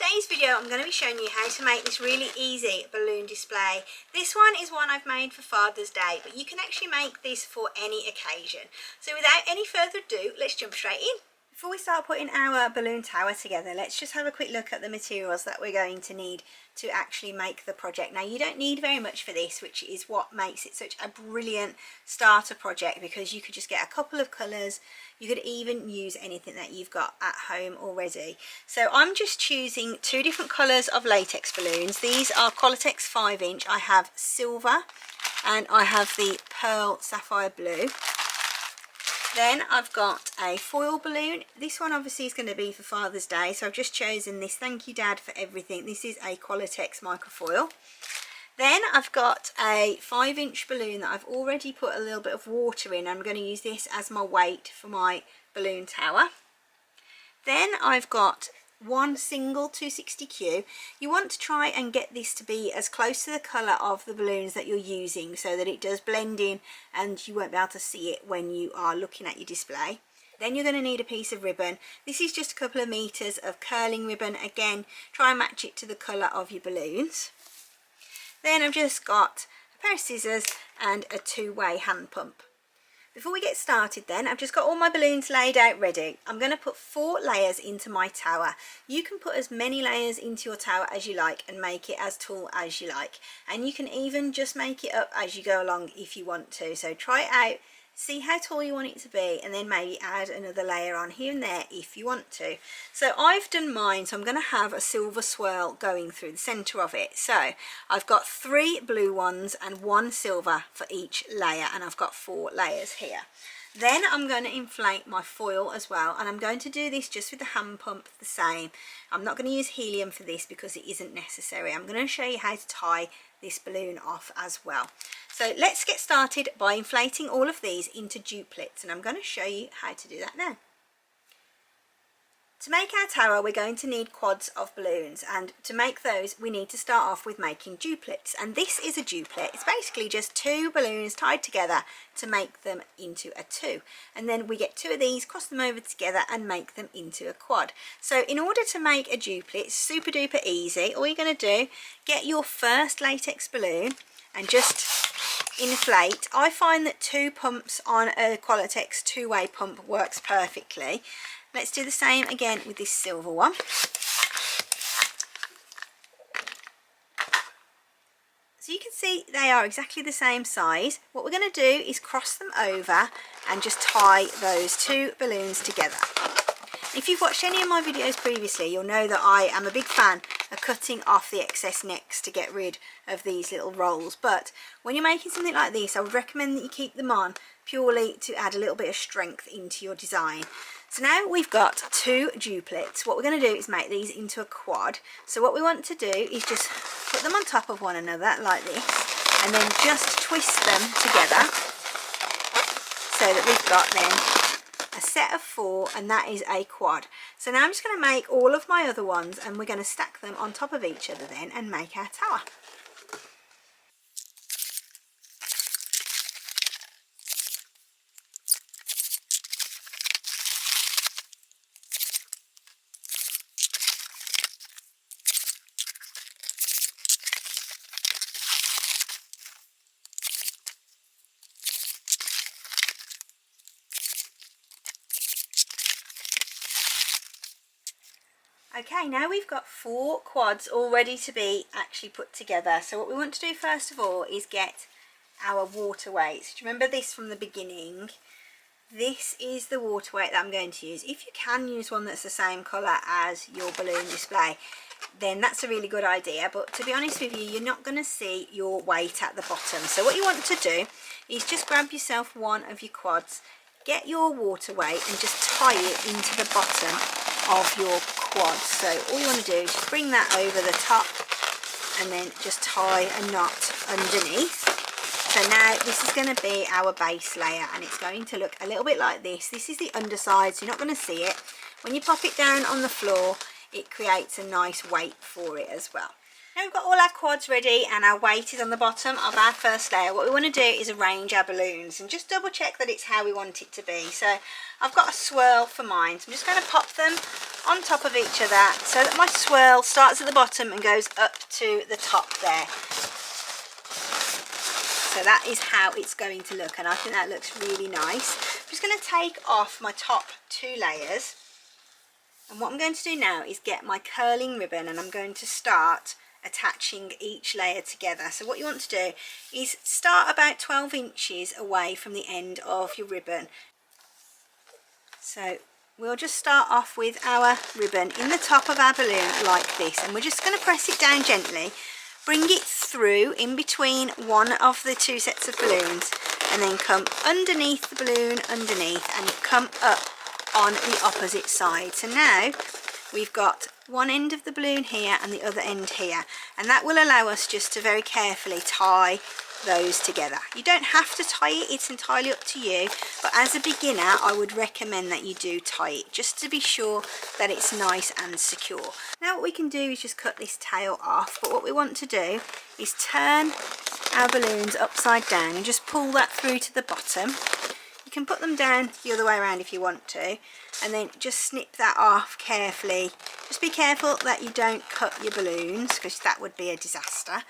today's video I'm going to be showing you how to make this really easy balloon display. This one is one I've made for Father's Day, but you can actually make this for any occasion. So without any further ado, let's jump straight in. Before we start putting our balloon tower together, let's just have a quick look at the materials that we're going to need to actually make the project. Now, you don't need very much for this, which is what makes it such a brilliant starter project, because you could just get a couple of colours. You could even use anything that you've got at home already. So I'm just choosing two different colours of latex balloons. These are Qualatex 5-inch. I have silver and I have the pearl sapphire blue. Then I've got a foil balloon. This one obviously is going to be for Father's Day, so I've just chosen this. Thank you, Dad, for everything. This is a Qualatex microfoil. Then I've got a 5-inch balloon that I've already put a little bit of water in. I'm going to use this as my weight for my balloon tower. Then I've got one single 260Q. You want to try and get this to be as close to the colour of the balloons that you're using, so that it does blend in and you won't be able to see it when you are looking at your display. Then you're going to need a piece of ribbon. This is just a couple of meters of curling ribbon. Again, try and match it to the colour of your balloons. Then I've just got a pair of scissors and a two-way hand pump. Before we get started then, I've just got all my balloons laid out ready. I'm going to put 4 layers into my tower. You can put as many layers into your tower as you like and make it as tall as you like. And you can even just make it up as you go along if you want to. So try it out, see how tall you want it to be, and then maybe add another layer on here and there if you want to. So I've done mine, so I'm going to have a silver swirl going through the centre of it. So I've got 3 blue ones and 1 silver for each layer, and I've got 4 layers here. Then I'm going to inflate my foil as well, and I'm going to do this just with the hand pump the same. I'm not going to use helium for this because it isn't necessary. I'm going to show you how to tie this balloon off as well. So let's get started by inflating all of these into duplets, and I'm going to show you how to do that now. To make our tower, we're going to need quads of balloons, and to make those we need to start off with making duplets. And this is a duplet. It's basically just 2 balloons tied together to make them into a 2, and then we get 2 of these, cross them over together and make them into a quad. So in order to make a duplet, it's super duper easy. All you're going to do, get your first latex balloon and just inflate. I find that 2 pumps on a Qualatex 2-way pump works perfectly. Let's do the same again with this silver one. So you can see they are exactly the same size. What we're going to do is cross them over and just tie those 2 balloons together. If you've watched any of my videos previously, you'll know that I am a big fan of cutting off the excess necks to get rid of these little rolls. But when you're making something like this, I would recommend that you keep them on purely to add a little bit of strength into your design. So now we've got 2 duplets. What we're going to do is make these into a quad. So what we want to do is just put them on top of one another like this, and then just twist them together so that we've got then a set of 4, and that is a quad. So now I'm just going to make all of my other ones, and we're going to stack them on top of each other then and make our tower. Okay, now we've got 4 quads all ready to be actually put together. So what we want to do first of all is get our water weights. Do you remember this from the beginning? This is the water weight that I'm going to use. If you can use one that's the same colour as your balloon display, then that's a really good idea. But to be honest with you, you're not going to see your weight at the bottom. So what you want to do is just grab yourself one of your quads, get your water weight and just tie it into the bottom of your quad. So all you want to do is just bring that over the top and then just tie a knot underneath. So now this is going to be our base layer, and it's going to look a little bit like this. This is the underside, so you're not going to see it. When you pop it down on the floor, it creates a nice weight for it as well. Now we've got all our quads ready and our weight is on the bottom of our first layer. What we want to do is arrange our balloons and just double check that it's how we want it to be. So I've got a swirl for mine, so I'm just going to pop them on top of each other so that my swirl starts at the bottom and goes up to the top there. So that is how it's going to look, and I think that looks really nice. I'm just going to take off my top 2 layers, and what I'm going to do now is get my curling ribbon and I'm going to start attaching each layer together. So what you want to do is start about 12 inches away from the end of your ribbon. So we'll just start off with our ribbon in the top of our balloon like this, and we're just going to press it down gently, bring it through in between one of the 2 sets of balloons, and then come underneath the balloon underneath and come up on the opposite side. So now we've got one end of the balloon here and the other end here, and that will allow us just to very carefully tie those together. You don't have to tie it, it's entirely up to you, but as a beginner I would recommend that you do tie it just to be sure that it's nice and secure. Now what we can do is just cut this tail off, but what we want to do is turn our balloons upside down and just pull that through to the bottom. You can put them down the other way around if you want to, and then just snip that off carefully. Just be careful that you don't cut your balloons, because that would be a disaster.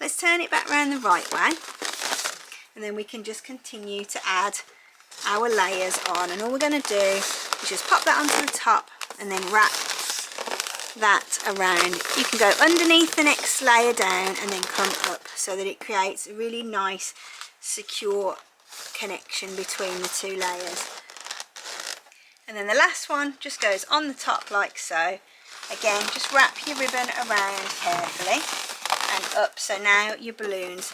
Let's turn it back around the right way, and then we can just continue to add our layers on, and all we're going to do is just pop that onto the top and then wrap that around. You can go underneath the next layer down and then come up so that it creates a really nice secure connection between the 2 layers. And then the last one just goes on the top like so. Again, just wrap your ribbon around carefully and up, so now your balloons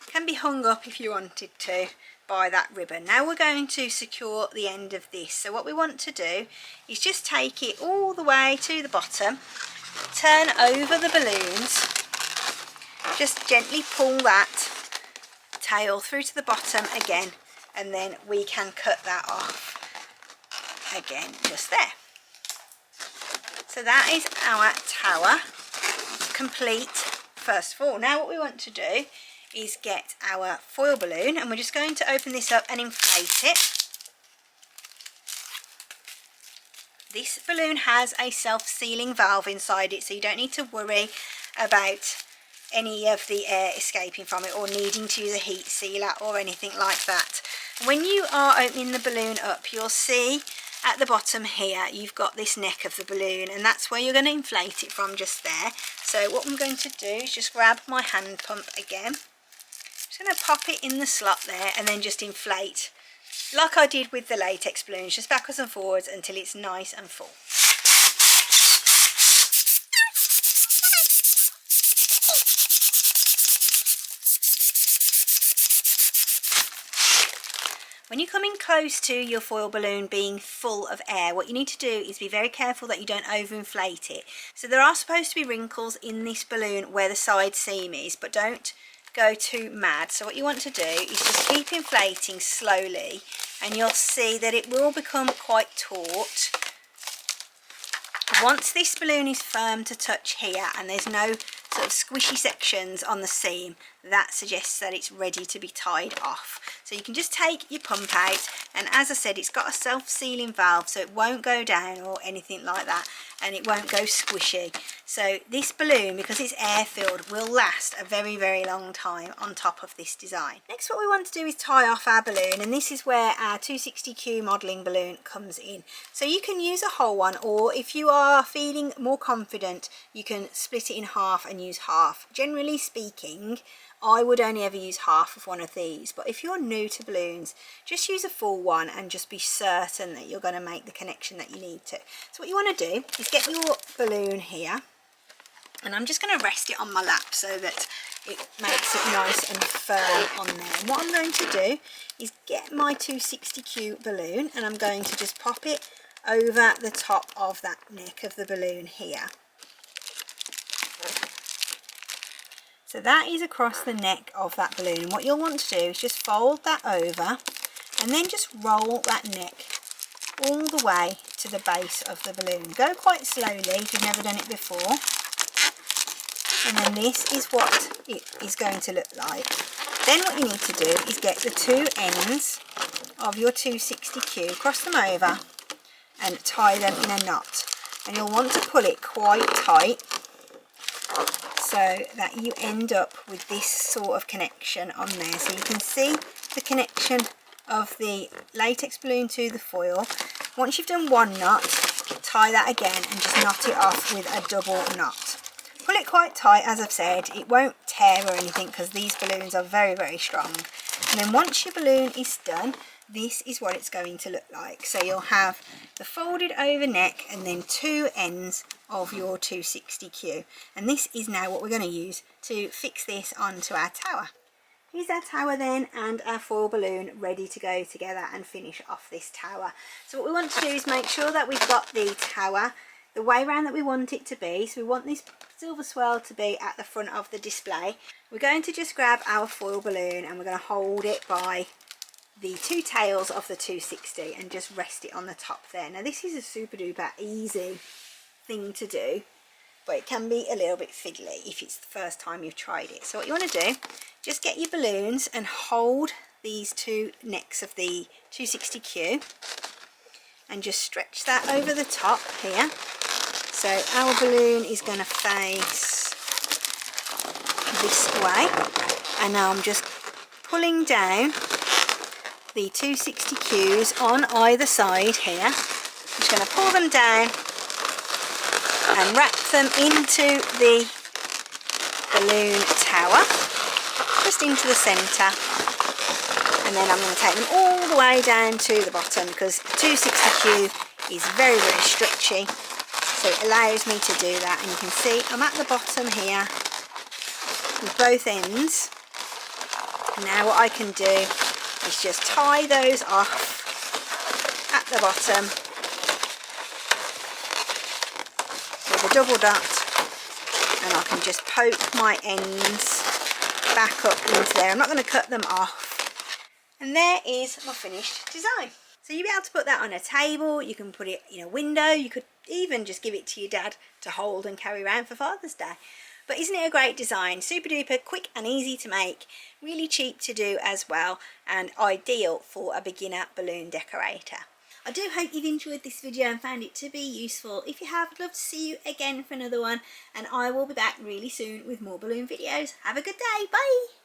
can be hung up if you wanted to by that ribbon. Now we're going to secure the end of this, so what we want to do is just take it all the way to the bottom, turn over the balloons, just gently pull that tail through to the bottom again, and then we can cut that off again just there. So that is our tower complete first of all. Now what we want to do is get our foil balloon, and we're just going to open this up and inflate it. This balloon has a self-sealing valve inside it, so you don't need to worry about any of the air escaping from it or needing to use a heat sealer or anything like that. When you are opening the balloon up, you'll see at the bottom here you've got this neck of the balloon, and that's where you're going to inflate it from, just there. So what I'm going to do is just grab my hand pump again, just going to pop it in the slot there and then just inflate like I did with the latex balloons, just backwards and forwards until it's nice and full. When you're coming close to your foil balloon being full of air, what you need to do is be very careful that you don't overinflate it. So there are supposed to be wrinkles in this balloon where the side seam is, but don't go too mad. So what you want to do is just keep inflating slowly, and you'll see that it will become quite taut. Once this balloon is firm to touch here and there's no sort of squishy sections on the seam, that suggests that it's ready to be tied off. So you can just take your pump out, and as I said, it's got a self-sealing valve so it won't go down or anything like that, and it won't go squishy. So this balloon, because it's air filled, will last a very, very long time on top of this design. Next, what we want to do is tie off our balloon, and this is where our 260Q modelling balloon comes in. So you can use a whole one, or if you are feeling more confident, you can split it in half and use half. Generally speaking, I would only ever use half of one of these, but if you're new to balloons, just use a full one and just be certain that you're going to make the connection that you need to. So what you want to do is get your balloon here, and I'm just going to rest it on my lap so that it makes it nice and firm on there. And what I'm going to do is get my 260Q balloon, and I'm going to just pop it over the top of that neck of the balloon here. So that is across the neck of that balloon. What you'll want to do is just fold that over and then just roll that neck all the way to the base of the balloon. Go quite slowly if you've never done it before. And then this is what it is going to look like. Then what you need to do is get the two ends of your 260Q, cross them over and tie them in a knot. And you'll want to pull it quite tight so that you end up with this sort of connection on there. So you can see the connection of the latex balloon to the foil. Once you've done one knot, tie that again and just knot it off with a double knot. Pull it quite tight, as I've said. It won't tear or anything because these balloons are very, very strong. And then once your balloon is done, this is what it's going to look like. So you'll have the folded over neck and then two ends of your 260Q. And this is now what we're going to use to fix this onto our tower. Here's our tower then, and our foil balloon ready to go together and finish off this tower. So what we want to do is make sure that we've got the tower the way around that we want it to be. So we want this silver swirl to be at the front of the display. We're going to just grab our foil balloon and we're going to hold it by the two tails of the 260 and just rest it on the top there. Now this is a super duper easy thing to do, but it can be a little bit fiddly if it's the first time you've tried it. So what you want to do, just get your balloons and hold these two necks of the 260Q and just stretch that over the top here. So our balloon is going to face this way, and now I'm just pulling down the 260Qs on either side here. I'm just going to pull them down and wrap them into the balloon tower, just into the centre, and then I'm going to take them all the way down to the bottom because the 260Q is very, very stretchy, so it allows me to do that. And you can see I'm at the bottom here with both ends. Now what I can do is just tie those off at the bottom with a double dot, and I can just poke my ends back up into there. I'm not going to cut them off. And there is my finished design. So you'll be able to put that on a table, you can put it in a window, you could even just give it to your dad to hold and carry around for Father's Day. But isn't it a great design? Super duper quick and easy to make, really cheap to do as well, and ideal for a beginner balloon decorator. I do hope you've enjoyed this video and found it to be useful. If you have, I'd love to see you again for another one, and I will be back really soon with more balloon videos. Have a good day, bye!